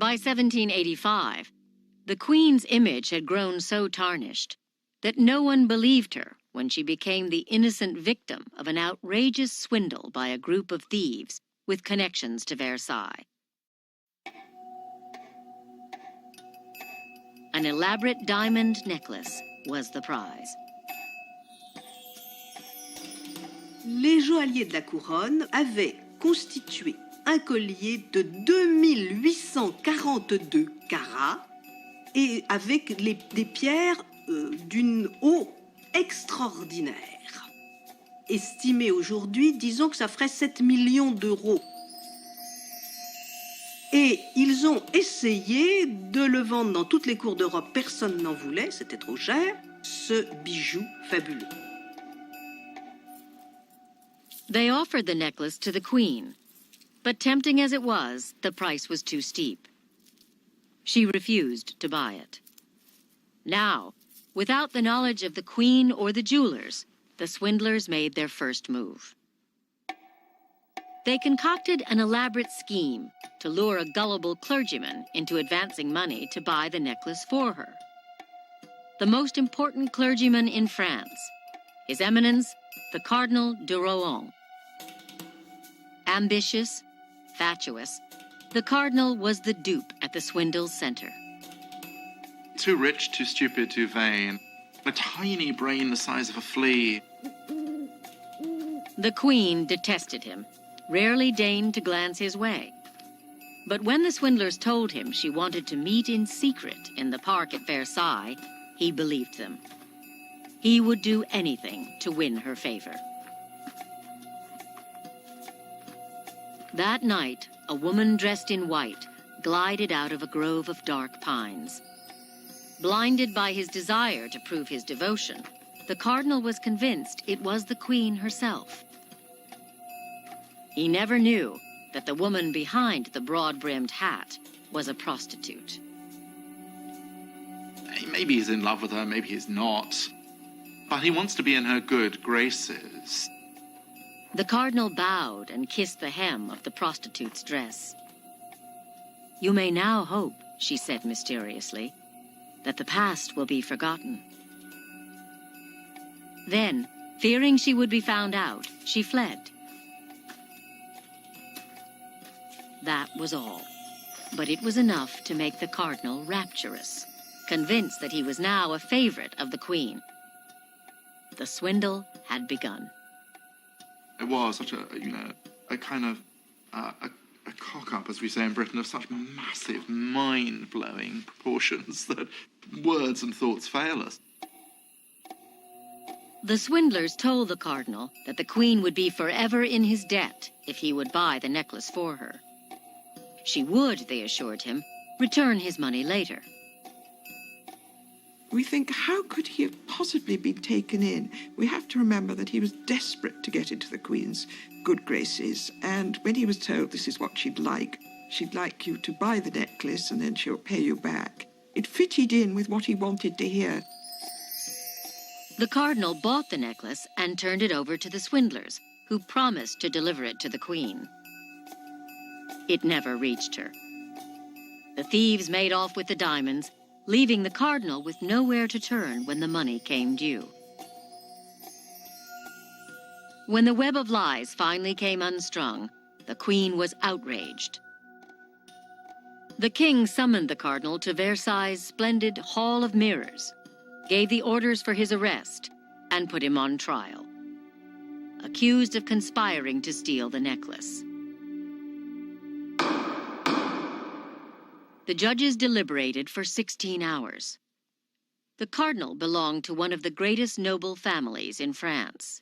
By 1785, the Queen's image had grown so tarnished that no one believed her when she became the innocent victim of an outrageous swindle by a group of thieves with connections to Versailles. An elaborate diamond necklace was the prize. Les joailliers de la couronne avaient constitué un collier de 2842 carats et avec des pierres d'une eau extraordinaire. Estimé aujourd'hui, disons que ça ferait 7 millions d'euros. Et ils ont essayé de le vendre dans toutes les cours d'Europe. Personne n'en voulait, c'était trop cher, ce bijou fabuleux. They offered the necklace to the Queen, but tempting as it was, the price was too steep. She refused to buy it. Now, without the knowledge of the Queen or the jewelers, the swindlers made their first move. They concocted an elaborate scheme to lure a gullible clergyman into advancing money to buy the necklace for her. The most important clergyman in France, His Eminence, the Cardinal de Rohan. Ambitious, fatuous, the Cardinal was the dupe at the swindle's center. Too rich, too stupid, too vain. A tiny brain the size of a flea. The Queen detested him, rarely deigned to glance his way. But when the swindlers told him she wanted to meet in secret in the park at Versailles, he believed them. He would do anything to win her favor. That night, a woman dressed in white glided out of a grove of dark pines. Blinded by his desire to prove his devotion, the Cardinal was convinced it was the Queen herself. He never knew that the woman behind the broad-brimmed hat was a prostitute. Maybe he's in love with her, maybe he's not. But he wants to be in her good graces. The Cardinal bowed and kissed the hem of the prostitute's dress. "You may now hope," she said mysteriously, "that the past will be forgotten." Then, fearing she would be found out, she fled. That was all. But it was enough to make the Cardinal rapturous, convinced that he was now a favorite of the Queen. The swindle had begun. It was such a kind of a cock-up, as we say in Britain, of such massive, mind-blowing proportions that words and thoughts fail us. The swindlers told the Cardinal that the Queen would be forever in his debt if he would buy the necklace for her. She would, they assured him, return his money later. We think, how could he have possibly been taken in? We have to remember that he was desperate to get into the Queen's good graces, and when he was told this is what she'd like you to buy the necklace and then she'll pay you back, it fitted in with what he wanted to hear. The Cardinal bought the necklace and turned it over to the swindlers, who promised to deliver it to the Queen. It never reached her. The thieves made off with the diamonds, leaving the Cardinal with nowhere to turn when the money came due. When the web of lies finally came unstrung, the Queen was outraged. The King summoned the Cardinal to Versailles' splendid Hall of Mirrors, gave the orders for his arrest, and put him on trial, accused of conspiring to steal the necklace. The judges deliberated for 16 hours. The Cardinal belonged to one of the greatest noble families in France.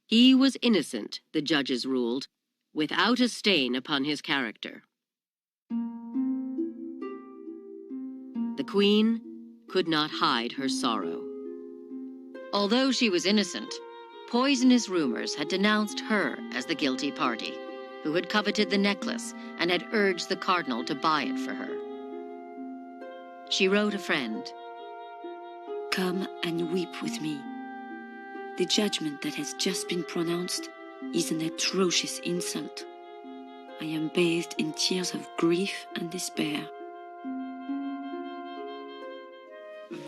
He was innocent, the judges ruled, without a stain upon his character. The Queen could not hide her sorrow. Although she was innocent, poisonous rumors had denounced her as the guilty party, who had coveted the necklace and had urged the Cardinal to buy it for her. She wrote a friend, "Come and weep with me. The judgment that has just been pronounced is an atrocious insult. I am bathed in tears of grief and despair.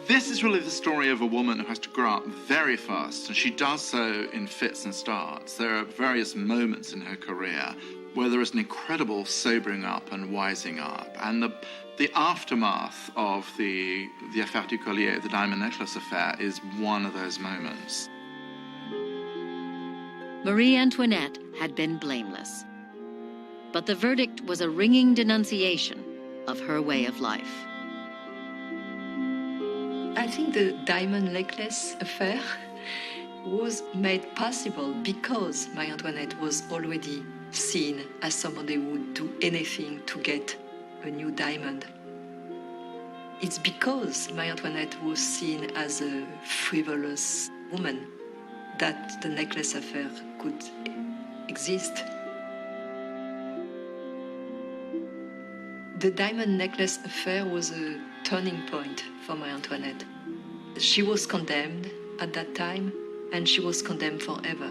This is really the story of a woman who has to grow up very fast, and she does so in fits and starts. There are various moments in her career where there is an incredible sobering up and wising up, and the aftermath of the affaire du collier, the diamond necklace affair, is one of those moments. Marie Antoinette had been blameless. But the verdict was a ringing denunciation of her way of life. I think the diamond necklace affair was made possible because Marie Antoinette was already seen as somebody who would do anything to get a new diamond. It's because Marie Antoinette was seen as a frivolous woman that the necklace affair could exist. The diamond necklace affair was a turning point for Marie Antoinette. She was condemned at that time, and she was condemned forever.